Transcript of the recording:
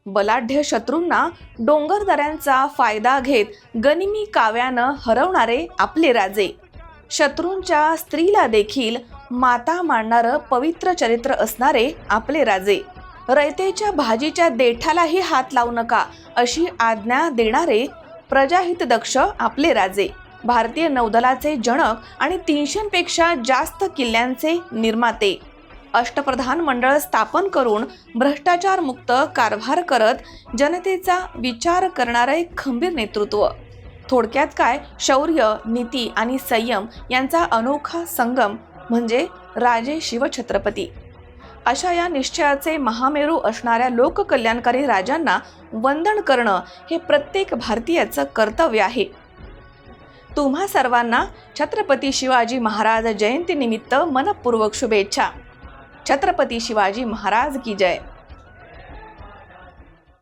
बलाढ्य शत्रूंना डोंगरदऱ्यांचा फायदा घेत गनिमी काव्यानं हरवणारे आपले राजे, शत्रूंच्या स्त्रीला देखील माता मानणारं पवित्र चरित्र असणारे आपले राजे, रयतेच्या भाजीच्या देठालाही हात लावू नका अशी आज्ञा देणारे प्रजाहित दक्ष आपले राजे, भारतीय नौदलाचे जनक आणि 300पेक्षा जास्त किल्ल्यांचे निर्माते, अष्टप्रधान मंडळ स्थापन करून भ्रष्टाचार मुक्त कारभार करत जनतेचा विचार करणारे खंबीर नेतृत्व, थोडक्यात काय, शौर्य, नीती आणि संयम यांचा अनोखा संगम म्हणजे राजे शिवछत्रपती. अशा या निश्चयाचे महामेरू असणाऱ्या लोककल्याणकारी राजांना वंदन करणं हे प्रत्येक भारतीयाचं कर्तव्य आहे. तुम्हा सर्वांना छत्रपती शिवाजी महाराज जयंतीनिमित्त मनपूर्वक शुभेच्छा. छत्रपती शिवाजी महाराज की जय.